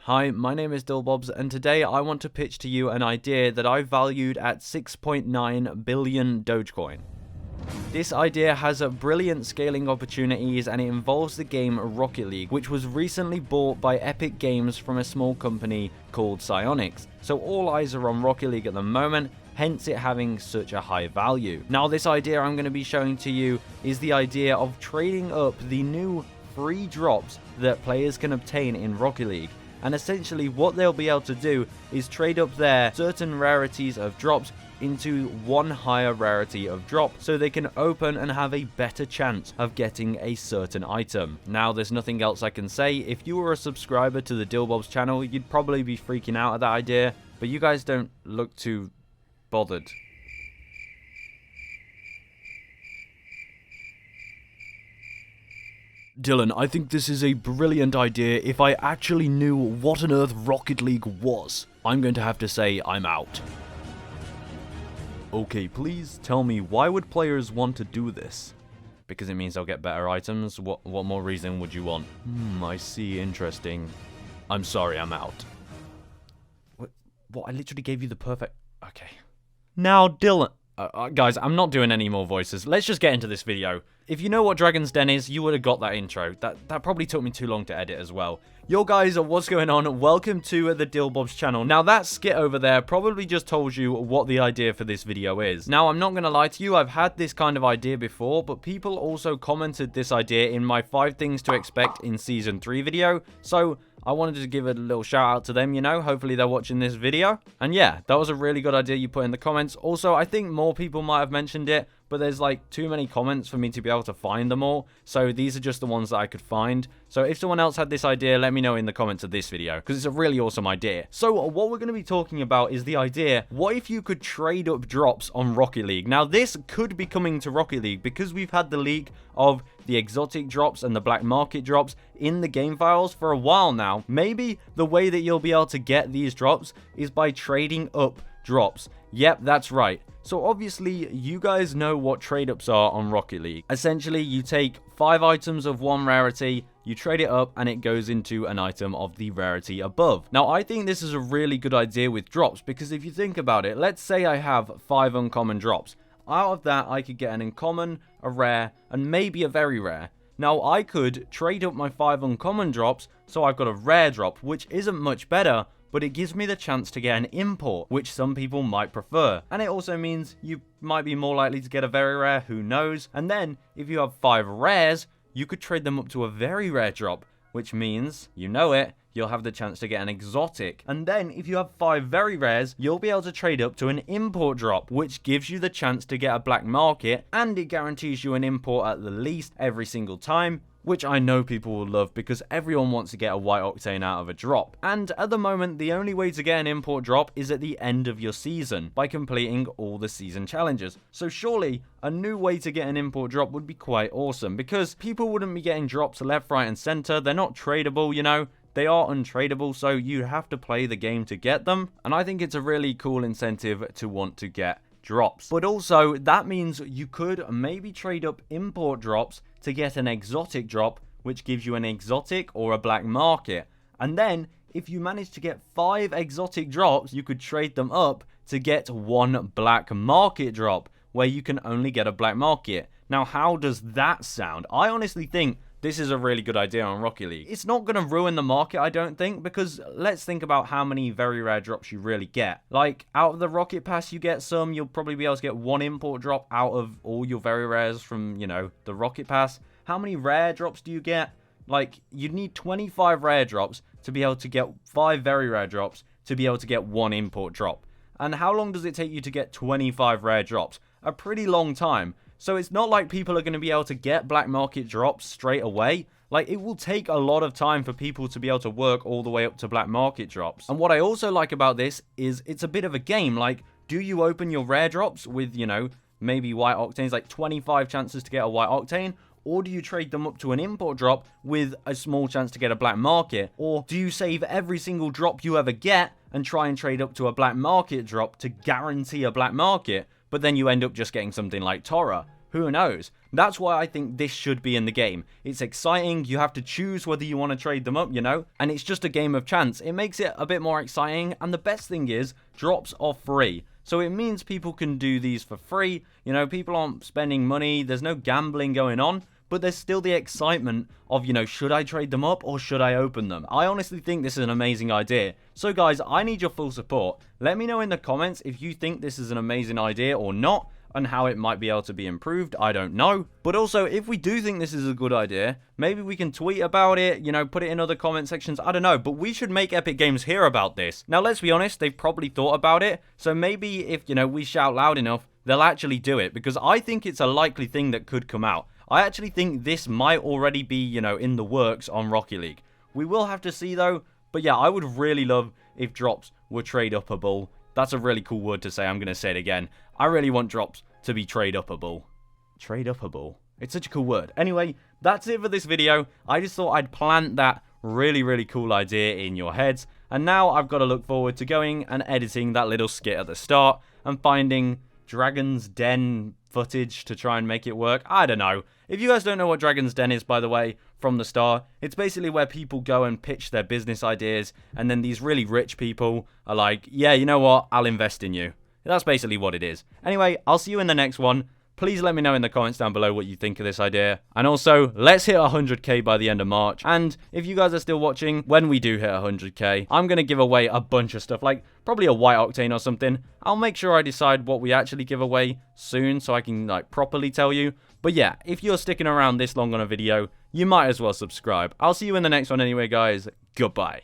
Hi, my name is Dillbobs, and today I want to pitch to you an idea that I valued at 6.9 billion Dogecoin. This idea has brilliant scaling opportunities, and it involves the game Rocket League, which was recently bought by Epic Games from a small company called Psyonix. So all eyes are on Rocket League at the moment, hence it having such a high value. Now this idea I'm going to be showing to you is the idea of trading up the new free drops that players can obtain in Rocket League. And essentially what they'll be able to do is trade up their certain rarities of drops into one higher rarity of drop, so they can open and have a better chance of getting a certain item. Now there's nothing else I can say. If you were a subscriber to the Dillbobs channel, you'd probably be freaking out at that idea, but you guys don't look too bothered. Dylan, I think this is a brilliant idea. If I actually knew what on earth Rocket League was, I'm going to have to say I'm out. Okay, please tell me, why would players want to do this? Because it means they'll get better items? What more reason would you want? I see, interesting. I'm sorry, I'm out. What? I literally gave you the perfect... Okay. Now, Dylan... guys, I'm not doing any more voices. Let's just get into this video. If you know what Dragon's Den is, you would have got that intro. That probably took me too long to edit as well. Yo guys, what's going on? Welcome to the Dillbobs channel. Now that skit over there probably just told you what the idea for this video is. Now I'm not going to lie to you, I've had this kind of idea before, but people also commented this idea in my 5 things to expect in season 3 video. So I wanted to give a little shout out to them, you know, hopefully they're watching this video. And yeah, that was a really good idea you put in the comments. Also, I think more people might have mentioned it, but there's like too many comments for me to be able to find them all. So these are just the ones that I could find. So if someone else had this idea, let me know in the comments of this video, because it's a really awesome idea. So what we're going to be talking about is the idea, what if you could trade up drops on Rocket League? Now this could be coming to Rocket League because we've had the leak of the exotic drops and the black market drops in the game files for a while now. Maybe the way that you'll be able to get these drops is by trading up drops. Yep, that's right. So obviously, you guys know what trade-ups are on Rocket League. Essentially, you take 5 items of one rarity, you trade it up, and it goes into an item of the rarity above. Now, I think this is a really good idea with drops, because if you think about it, let's say I have 5 uncommon drops. Out of that, I could get an uncommon, a rare, and maybe a very rare. Now, I could trade up my 5 uncommon drops, so I've got a rare drop, which isn't much better, but it gives me the chance to get an import, which some people might prefer. And it also means you might be more likely to get a very rare, who knows. And then, if you have 5 rares, you could trade them up to a very rare drop, which means, you know it, you'll have the chance to get an exotic. And then, if you have 5 very rares, you'll be able to trade up to an import drop, which gives you the chance to get a black market, and it guarantees you an import at the least every single time, which I know people will love because everyone wants to get a white octane out of a drop. And at the moment, the only way to get an import drop is at the end of your season, by completing all the season challenges. So surely, a new way to get an import drop would be quite awesome, because people wouldn't be getting drops left, right, and center. They're not tradable, you know. They are untradeable, so you have to play the game to get them. And I think it's a really cool incentive to want to get drops. But also, that means you could maybe trade up import drops to get an exotic drop, which gives you an exotic or a black market. And then, if you manage to get 5 exotic drops, you could trade them up to get 1 black market drop, where you can only get a black market. Now, how does that sound? I honestly think this is a really good idea on Rocket League. It's not going to ruin the market, I don't think, because let's think about how many very rare drops you really get. Like, out of the Rocket Pass, you get some. You'll probably be able to get 1 import drop out of all your very rares from, you know, the Rocket Pass. How many rare drops do you get? Like, you'd need 25 rare drops to be able to get 5 very rare drops to be able to get 1 import drop. And how long does it take you to get 25 rare drops? A pretty long time. So it's not like people are going to be able to get black market drops straight away. Like, it will take a lot of time for people to be able to work all the way up to black market drops. And what I also like about this is it's a bit of a game. Like, do you open your rare drops with, you know, maybe white octanes, like 25 chances to get a white octane? Or do you trade them up to an import drop with a small chance to get a black market? Or do you save every single drop you ever get and try and trade up to a black market drop to guarantee a black market, but then you end up just getting something like Tora? Who knows? That's why I think this should be in the game. It's exciting, you have to choose whether you want to trade them up, you know? And it's just a game of chance. It makes it a bit more exciting, and the best thing is, drops are free. So it means people can do these for free, you know, people aren't spending money, there's no gambling going on, but there's still the excitement of, you know, should I trade them up or should I open them? I honestly think this is an amazing idea. So guys, I need your full support. Let me know in the comments if you think this is an amazing idea or not, and how it might be able to be improved, I don't know. But also, if we do think this is a good idea, maybe we can tweet about it, you know, put it in other comment sections, I don't know. But we should make Epic Games hear about this. Now, let's be honest, they've probably thought about it. So maybe if, you know, we shout loud enough, they'll actually do it. Because I think it's a likely thing that could come out. I actually think this might already be, you know, in the works on Rocket League. We will have to see, though. But yeah, I would really love if drops were trade-upable. That's a really cool word to say. I'm going to say it again. I really want drops to be trade-upable. Trade-upable. It's such a cool word. Anyway, that's it for this video. I just thought I'd plant that really cool idea in your heads. And now I've got to look forward to going and editing that little skit at the start and finding Dragon's Den footage to try and make it work. I don't know. If you guys don't know what Dragon's Den is, by the way, from the start, it's basically where people go and pitch their business ideas, and then these really rich people are like, yeah, you know what, I'll invest in you. That's basically what it is. Anyway, I'll see you in the next one. Please let me know in the comments down below what you think of this idea. And also, let's hit 100k by the end of March. And if you guys are still watching, when we do hit 100k, I'm going to give away a bunch of stuff, like probably a White Octane or something. I'll make sure I decide what we actually give away soon so I can like properly tell you. But yeah, if you're sticking around this long on a video, you might as well subscribe. I'll see you in the next one anyway, guys. Goodbye.